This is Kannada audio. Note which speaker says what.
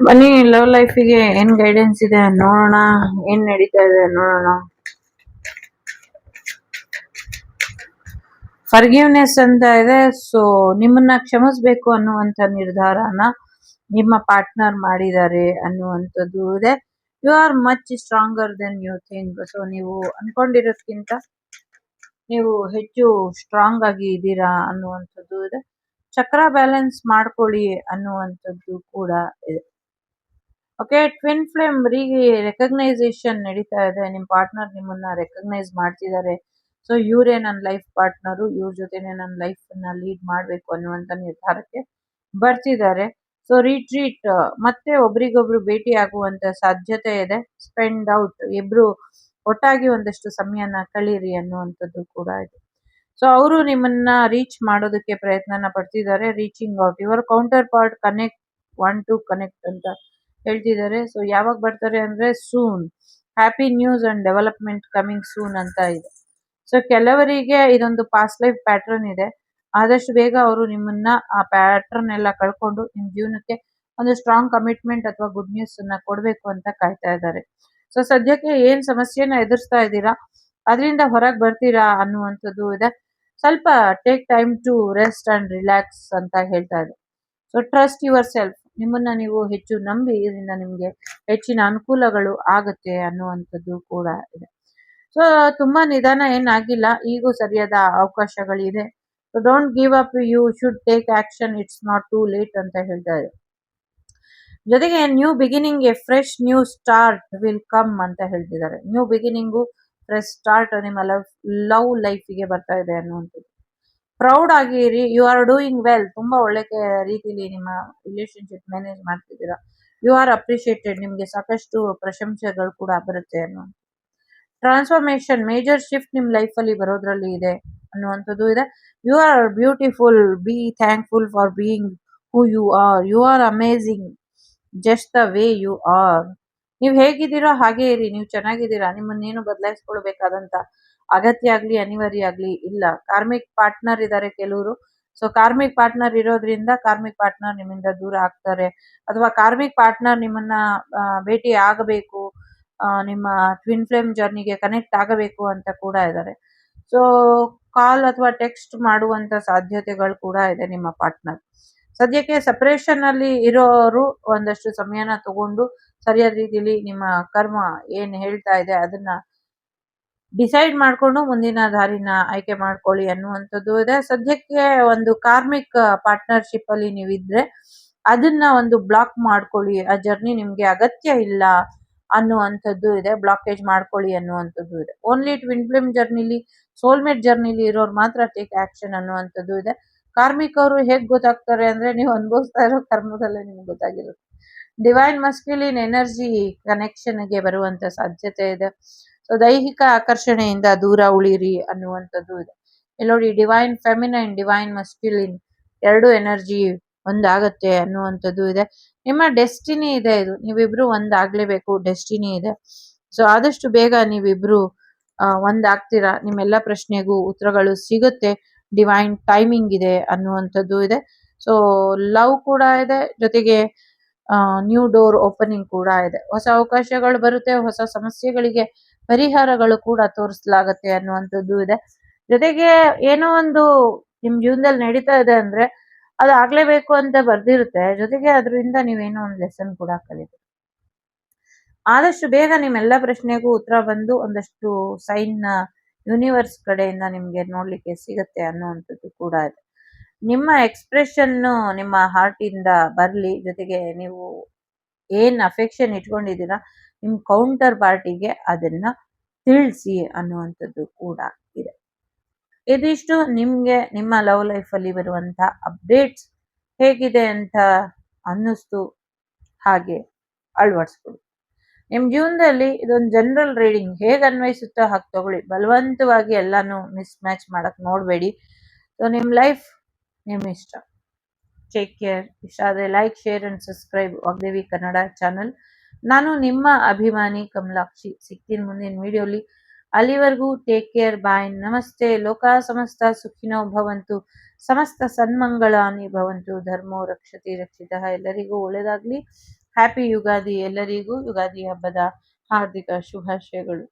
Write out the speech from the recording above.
Speaker 1: ಬನ್ನಿ ಲವ್ ಲೈಫಿಗೆ ಏನ್ ಗೈಡೆನ್ಸ್ ಇದೆ ನೋಡೋಣ. ಏನ್ ನಡೀತಾ ಇದೆ ನೋಡೋಣ. ಫರ್ಗಿವ್ನೆಸ್ ಅಂತ ಇದೆ. ಸೊ ನಿಮ್ಮನ್ನ ಕ್ಷಮಿಸ್ಬೇಕು ಅನ್ನುವಂಥ ನಿರ್ಧಾರನ ನಿಮ್ಮ ಪಾರ್ಟ್ನರ್ ಮಾಡಿದ್ದಾರೆ ಅನ್ನುವಂಥದ್ದು ಇದೆ. You are much stronger than you think. So ನೀವು ಅನ್ಕೊಂಡಿರೋದ್ಕಿಂತ ನೀವು ಹೆಚ್ಚು ಸ್ಟ್ರಾಂಗ್ ಆಗಿ ಇದ್ದೀರಾ ಅನ್ನುವಂಥದ್ದು ಇದೆ. ಚಕ್ರ ಬ್ಯಾಲೆನ್ಸ್ ಮಾಡ್ಕೊಳ್ಳಿ ಅನ್ನುವಂಥದ್ದು ಕೂಡ ಇದೆ. ಓಕೆ, ಟ್ವಿನ್ ಫ್ಲೇಮ್ ರೆಕಗ್ನೈಸೇಷನ್ ನಡೀತಾ ಇದೆ. ನಿಮ್ಮ ಪಾರ್ಟ್ನರ್ ನಿಮ್ಮನ್ನ ರೆಕಗ್ನೈಸ್ ಮಾಡ್ತಿದ್ದಾರೆ. ಸೊ ಇವರೇ ನನ್ನ ಲೈಫ್ ಪಾರ್ಟ್ನರು, ಇವ್ರ ಜೊತೆನೆ ನನ್ನ ಲೈಫ್ ನ ಲೀಡ್ ಮಾಡಬೇಕು ಅನ್ನುವಂಥ ನಿರ್ಧಾರಕ್ಕೆ ಬರ್ತಿದ್ದಾರೆ. ಸೊ ರಿಟ್ರೀಟ್ ಮತ್ತೆ ಒಬ್ರಿಗೊಬ್ರು ಭೇಟಿ ಆಗುವಂತ ಸಾಧ್ಯತೆ ಇದೆ. ಸ್ಪೆಂಡ್ ಔಟ್, ಇಬ್ರು ಒಟ್ಟಾಗಿ ಒಂದಷ್ಟು ಸಮಯನ ಕಳೀರಿ ಅನ್ನುವಂಥದ್ದು ಕೂಡ ಇದೆ. ಸೊ ಅವರು ನಿಮ್ಮನ್ನ ರೀಚ್ ಮಾಡೋದಕ್ಕೆ ಪ್ರಯತ್ನನ ಪಡ್ತಿದ್ದಾರೆ. Reaching out, your counterpart connect, one to connect ಅಂತ ಹೇಳ್ತಿದ್ದಾರೆ. ಸೊ ಯಾವಾಗ ಬರ್ತಾರೆ ಅಂದ್ರೆ soon, happy news and development coming soon ಅಂತ ಇದೆ. ಸೊ ಕೆಲವರಿಗೆ ಇದೊಂದು ಪಾಸ್ಟ್ ಲೈಫ್ ಪ್ಯಾಟರ್ನ್ ಇದೆ. ಆದಷ್ಟು ಬೇಗ ಅವರು ನಿಮ್ಮನ್ನ ಆ ಪ್ಯಾಟರ್ನ್ ಎಲ್ಲ ಕಳ್ಕೊಂಡು ನಿಮ್ ಜೀವನಕ್ಕೆ ಒಂದು ಸ್ಟ್ರಾಂಗ್ ಕಮಿಟ್ಮೆಂಟ್ ಅಥವಾ ಗುಡ್ ನ್ಯೂಸ್ ಅನ್ನ ಕೊಡ್ಬೇಕು ಅಂತ ಕಾಯ್ತಾ ಇದ್ದಾರೆ. ಸೊ ಸದ್ಯಕ್ಕೆ ಏನ್ ಸಮಸ್ಯೆನ ಎದುರಿಸ್ತಾ ಇದ್ದೀರಾ ಅದರಿಂದ ಹೊರಗೆ ಬರ್ತೀರಾ ಅನ್ನುವಂಥದ್ದು ಇದೆ. ಸ್ವಲ್ಪ take time to rest and relax ಅಂತ ಹೇಳ್ತಾ ಇದೆ. ಸೊ ಟ್ರಸ್ಟ್ ಯುವರ್ ಸೆಲ್ಫ್, ನಿಮ್ಮನ್ನ ನೀವು ಹೆಚ್ಚು ನಂಬಿ, ಇದರಿಂದ ನಿಮ್ಗೆ ಹೆಚ್ಚಿನ ಅನುಕೂಲಗಳು ಆಗುತ್ತೆ ಅನ್ನುವಂಥದ್ದು ಕೂಡ ಇದೆ. ಸೊ ತುಂಬಾ ನಿಧಾನ ಏನಾಗಿಲ್ಲ, ಈಗೂ ಸರಿಯಾದ ಅವಕಾಶಗಳಿದೆ. So don't give up, you should take action, it's not too late ಅಂತ ಹೇಳ್ತಾ ಇದೆ. ಜೊತೆಗೆ new beginning, a fresh new start will come ಅಂತ ಹೇಳ್ತಿದ್ದಾರೆ. ನ್ಯೂ ಬಿಗಿನಿಂಗು, ಫ್ರೆಶ್ ಸ್ಟಾರ್ಟ್ ನಿಮ್ಮ ಲವ್ ಲೈಫಿಗೆ ಬರ್ತಾ ಇದೆ ಅನ್ನುವಂಥದ್ದು. ಪ್ರೌಡ್ ಆಗಿರಿ, ಯು ಆರ್ ಡೂಯಿಂಗ್ ವೆಲ್, ತುಂಬಾ ಒಳ್ಳೆ ರೀತಿಲಿ ನಿಮ್ಮ ರಿಲೇಶನ್ಶಿಪ್ ಮ್ಯಾನೇಜ್ ಮಾಡ್ತಿದ್ದೀರಾ. ಯು ಆರ್ ಅಪ್ರಿಷಿಯೇಟೆಡ್, ನಿಮ್ಗೆ ಸಾಕಷ್ಟು ಪ್ರಶಂಸೆಗಳು ಕೂಡ ಬರುತ್ತೆ ಅನ್ನೋ ಟ್ರಾನ್ಸ್ಫಾರ್ಮೇಶನ್, ಮೇಜರ್ ಶಿಫ್ಟ್ ನಿಮ್ ಲೈಫ್ ಅಲ್ಲಿ ಬರೋದ್ರಲ್ಲಿ ಇದೆ ಅನ್ನುವಂಥದ್ದು ಇದೆ. You are beautiful, be thankful for being who you are, you are amazing just the way you are. ನೀವು ಹೇಗಿದ್ದೀರೋ ಹಾಗೆ ಇರಿ, ನೀವು ಚೆನ್ನಾಗಿದ್ದೀರಾ, ನಿಮ್ಮನ್ನೇನು ಬದಲಾಯಿಸ್ಕೊಳ್ಬೇಕಾದಂತ ಅಗತ್ಯ ಆಗ್ಲಿ ಅನಿವಾರ್ಯ ಆಗ್ಲಿ ಇಲ್ಲ. ಕಾರ್ಮಿಕ್ ಪಾರ್ಟ್ನರ್ ಇದ್ದಾರೆ ಕೆಲವರು. ಸೊ ಕಾರ್ಮಿಕ್ ಪಾರ್ಟ್ನರ್ ಇರೋದ್ರಿಂದ ಕಾರ್ಮಿಕ್ ಪಾರ್ಟ್ನರ್ ನಿಮ್ಮಿಂದ ದೂರ ಆಗ್ತಾರೆ, ಅಥವಾ ಕಾರ್ಮಿಕ್ ಪಾರ್ಟ್ನರ್ ನಿಮ್ಮನ್ನ ಭೇಟಿ ಆಗಬೇಕು, ನಿಮ್ಮ ಟ್ವಿನ್ ಫ್ಲೇಮ್ ಜರ್ನಿಗೆ ಕನೆಕ್ಟ್ ಆಗಬೇಕು ಅಂತ ಕೂಡ ಇದ್ದಾರೆ. ಸೊ ಕಾಲ್ ಅಥವಾ ಟೆಕ್ಸ್ಟ್ ಮಾಡುವಂತ ಸಾಧ್ಯತೆಗಳು ಕೂಡ ಇದೆ ನಿಮ್ಮ ಪಾರ್ಟ್ನರ್. ಸದ್ಯಕ್ಕೆ ಸಪರೇಷನ್ ಅಲ್ಲಿ ಇರೋರು ಒಂದಷ್ಟು ಸಮಯನ ತಗೊಂಡು ಸರಿಯಾದ ರೀತಿಯಲ್ಲಿ ನಿಮ್ಮ ಕರ್ಮ ಏನ್ ಹೇಳ್ತಾ ಇದೆ ಅದನ್ನ ಡಿಸೈಡ್ ಮಾಡ್ಕೊಂಡು ಮುಂದಿನ ದಾರಿನ ಆಯ್ಕೆ ಮಾಡ್ಕೊಳ್ಳಿ ಅನ್ನುವಂಥದ್ದು ಇದೆ. ಸದ್ಯಕ್ಕೆ ಒಂದು ಕಾರ್ಮಿಕ್ ಪಾರ್ಟ್ನರ್ಶಿಪ್ ಅಲ್ಲಿ ನೀವಿದ್ರೆ ಅದನ್ನ ಒಂದು ಬ್ಲಾಕ್ ಮಾಡ್ಕೊಳ್ಳಿ, ಆ ಜರ್ನಿ ನಿಮ್ಗೆ ಅಗತ್ಯ ಇಲ್ಲ ಅನ್ನುವಂಥದ್ದು ಇದೆ. ಬ್ಲಾಕೇಜ್ ಮಾಡ್ಕೊಳ್ಳಿ ಅನ್ನುವಂಥದ್ದು ಇದೆ. ಓನ್ಲಿ ಟ್ವಿನ್ ಫ್ಲೇಮ್ ಜರ್ನಿಲಿ, ಸೋಲ್ಮೇಟ್ ಜರ್ನಿಲಿ ಇರೋರು ಮಾತ್ರ ಟೇಕ್ ಆಕ್ಷನ್ ಅನ್ನುವಂಥದ್ದು ಇದೆ. ಕಾರ್ಮಿಕ್ ಅವರು ಹೇಗ್ ಗೊತ್ತಾಗ್ತಾರೆ ಅಂದ್ರೆ ನೀವು ಅನುಭವಿಸ್ತಾ ಇರೋ ಕರ್ಮದಲ್ಲೇ ನಿಮ್ಗೆ ಗೊತ್ತಾಗಿರುತ್ತೆ. ಡಿವೈನ್ ಮಸ್ಕ್ಯುಲಿನ್ ಎನರ್ಜಿ ಕನೆಕ್ಷನ್ಗೆ ಬರುವಂತ ಸಾಧ್ಯತೆ ಇದೆ. ಸೊ ದೈಹಿಕ ಆಕರ್ಷಣೆಯಿಂದ ದೂರ ಉಳಿರಿ ಅನ್ನುವಂಥದ್ದು ಇದೆ. ಇಲ್ಲಿ ನೋಡಿ, ಡಿವೈನ್ ಫೆಮಿನೈನ್, ಡಿವೈನ್ ಮಸ್ಕ್ಯುಲಿನ್ ಎರಡು ಎನರ್ಜಿ ಒಂದಾಗತ್ತೆ ಅನ್ನುವಂಥದ್ದು ಇದೆ. ನಿಮ್ಮ ಡೆಸ್ಟಿನಿ ಇದೆ ಇದು, ನೀವಿಬ್ರು ಒಂದಾಗ್ಲೇಬೇಕು, ಡೆಸ್ಟಿನಿ ಇದೆ. ಸೊ ಆದಷ್ಟು ಬೇಗ ನೀವಿಬ್ರು ಒಂದಾಗ್ತೀರಾ, ನಿಮ್ಮೆಲ್ಲ ಪ್ರಶ್ನೆಗೂ ಉತ್ತರಗಳು ಸಿಗುತ್ತೆ, ಡಿವೈನ್ ಟೈಮಿಂಗ್ ಇದೆ ಅನ್ನುವಂಥದ್ದು ಇದೆ. ಸೊ ಲವ್ ಕೂಡ ಇದೆ, ಜೊತೆಗೆ ನ್ಯೂ ಡೋರ್ ಓಪನಿಂಗ್ ಕೂಡ ಇದೆ. ಹೊಸ ಅವಕಾಶಗಳು ಬರುತ್ತೆ, ಹೊಸ ಸಮಸ್ಯೆಗಳಿಗೆ ಪರಿಹಾರಗಳು ಕೂಡ ತೋರಿಸಲಾಗತ್ತೆ ಅನ್ನುವಂಥದ್ದು ಇದೆ. ಜೊತೆಗೆ ಏನೋ ಒಂದು ನಿಮ್ ಜೀವನದಲ್ಲಿ ನಡೀತಾ ಇದೆ ಅಂದ್ರೆ ಅದು ಆಗ್ಲೇಬೇಕು ಅಂತ ಬರ್ದಿರುತ್ತೆ, ಜೊತೆಗೆ ಅದರಿಂದ ನೀವೇನೋ ಒಂದು ಲೆಸನ್ ಕೂಡ ಕಲಿತೀರಿ. ಆದಷ್ಟು ಬೇಗ ನಿಮ್ಮೆಲ್ಲ ಪ್ರಶ್ನೆಗೂ ಉತ್ತರ ಬಂದು ಒಂದಷ್ಟು ಸೈನ್ ಯೂನಿವರ್ಸ್ ಕಡೆಯಿಂದ ನಿಮ್ಗೆ ನೋಡ್ಲಿಕ್ಕೆ ಸಿಗತ್ತೆ ಅನ್ನುವಂಥದ್ದು ಕೂಡ ಇದೆ. ನಿಮ್ಮ ಎಕ್ಸ್ಪ್ರೆಷನ್ ನಿಮ್ಮ ಹಾರ್ಟ್ ಇಂದ ಬರ್ಲಿ, ಜೊತೆಗೆ ನೀವು ಏನ್ ಅಫೆಕ್ಷನ್ ಇಟ್ಕೊಂಡಿದ್ದೀರಾ ನಿಮ್ ಕೌಂಟರ್ ಪಾರ್ಟಿಗೆ ಅದನ್ನ ತಿಳಿಸಿ ಅನ್ನುವಂಥದ್ದು ಕೂಡ ಇದೆ. ಇದಿಷ್ಟು ನಿಮ್ಗೆ ನಿಮ್ಮ ಲವ್ ಲೈಫ್ ಅಲ್ಲಿ ಬರುವಂತ ಅಪ್ಡೇಟ್ಸ್ ಹೇಗಿದೆ ಅಂತ ಅನ್ನಿಸ್ತು ಹಾಗೆ ಅಳವಡಿಸ್ಕೊಳ್ಳಿ. ನಿಮ್ ಜೀವನದಲ್ಲಿ ಇದೊಂದು ಜನರಲ್ ರೀಡಿಂಗ್, ಹೇಗೆ ಅನ್ವಯಿಸುತ್ತೋ ಹಾಗೆ ತಗೊಳ್ಳಿ, ಬಲವಂತವಾಗಿ ಎಲ್ಲಾನು ಮಿಸ್ ಮ್ಯಾಚ್ ಮಾಡಕ್ ನೋಡ್ಬೇಡಿ. ಸೊ ನಿಮ್ ಲೈಫ್ ನಿಮ್ ಇಷ್ಟ. Take care. ಇಷ್ಟ ಆದರೆ like, share and subscribe Vagdevi Kannada channel. ನಾನು ನಿಮ್ಮ ಅಭಿಮಾನಿ ಕಮಲಾಕ್ಷಿ. ಸಿಗ್ತೀನಿ ಮುಂದಿನ ವಿಡಿಯೋಲಿ. ಅಲ್ಲಿವರೆಗೂ ಟೇಕ್ ಕೇರ್, ಬಾಯ್, ನಮಸ್ತೆ. ಲೋಕ ಸಮಸ್ತ ಸುಖಿನೋ ಭವಂತು, ಸಮಸ್ತ ಸನ್ಮಂಗಳಾನಿ ಭವಂತು, ಧರ್ಮೋ ರಕ್ಷತಿ ರಕ್ಷಿತಃ. ಎಲ್ಲರಿಗೂ ಒಳ್ಳೆಯದಾಗ್ಲಿ. ಹ್ಯಾಪಿ ಯುಗಾದಿ. ಎಲ್ಲರಿಗೂ ಯುಗಾದಿ ಹಬ್ಬದ ಹಾರ್ದಿಕ ಶುಭಾಶಯಗಳು.